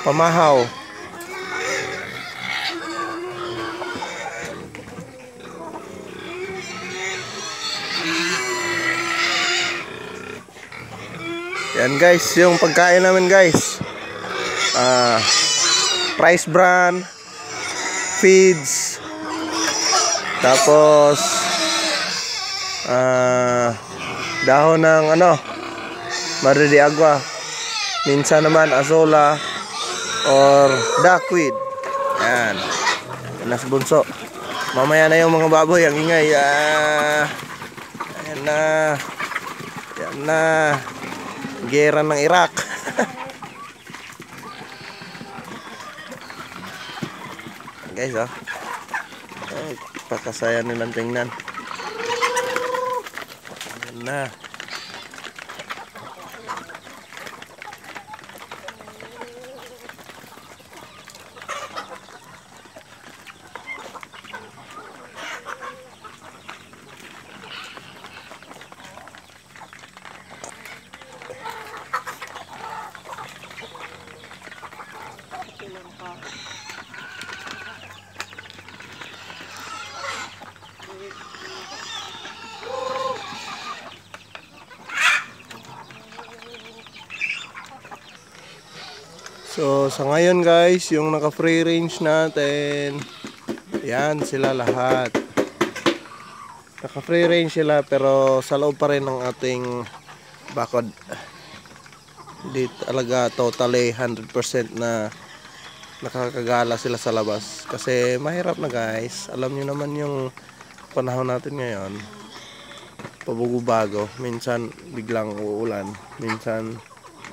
Pamahaw. Yan guys, yung pagkain namin guys. Rice bran, feeds, tapos dahon ng madre de agua, minsan naman azola or duckweed. Yan, nas bunso. Mamaya na yung mga baboy, ang ingay. Yan na gera ng Iraq. Guys, pakasaya nilang tingnan. Yan na. So sa ngayon guys, yung naka free range natin, yan sila lahat. Naka free range sila pero sa loob pa rin ng ating bakod. Hindi talaga totally 100% na nakakagala sila sa labas. Kasi mahirap na guys. Alam nyo naman yung panahon natin ngayon. Pabugo-bago. Minsan biglang uulan. Minsan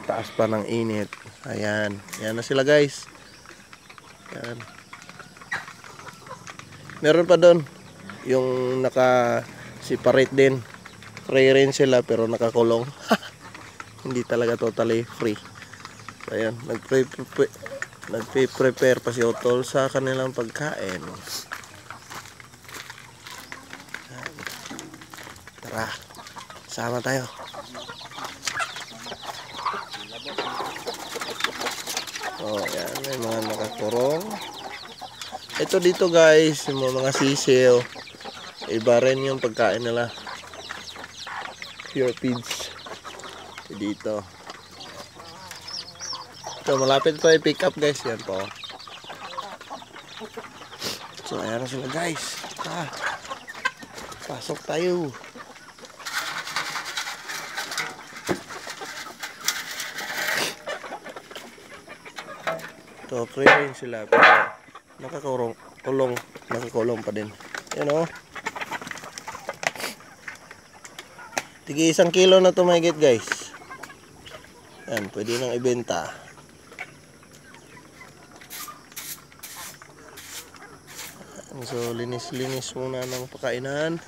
taas pa ng init. Ayan. Yan na sila guys. Yan. Meron pa doon yung naka-separate din. Free range sila pero nakakulong. Hindi talaga totally free. So ayan. Nagpe-prepare pa si Otol sa kanilang pagkain. Tara. Sama tayo. Oh, yan, may mga nakakurong. Ito dito guys, yung mga sisiw. Iba rin yung pagkain nila. Pure feeds. Dito. Ito, malapit ito i-pick up guys. Yan po. So, ayan na sila guys. Pasok tayo. So, free range sila pero nakakulong pa din. Yan o. Tigi 1 kilo na to mahigit guys. Yan, pwede nang ibenta. So, linis-linis muna ng pakainan.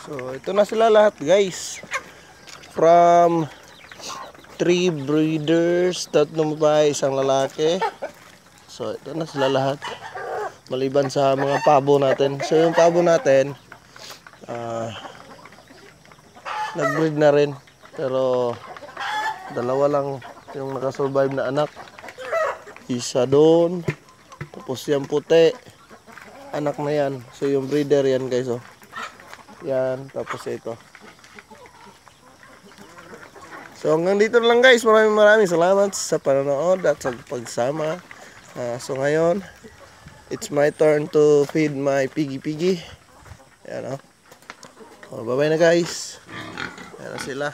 So, ito na sila lahat guys. From 3 breeders, 3 babae, 1 lalaki. So, ito na sila lahat. Maliban sa mga pabo natin. So, yung pabo natin, nag-breed na rin. Pero, 2 lang yung nakasurvive na anak. Isa doon. Tapos yung puti. Anak na yan. So, yung breeder yan guys, oh. Yan, tapos ito. So hanggang dito lang guys. Maraming salamat sa panonood at sa pagsama. So ngayon, it's my turn to feed my piggy. Yan o. Bye-bye na guys. Yan na sila.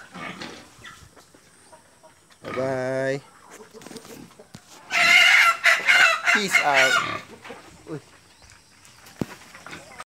Bye-bye. Peace out.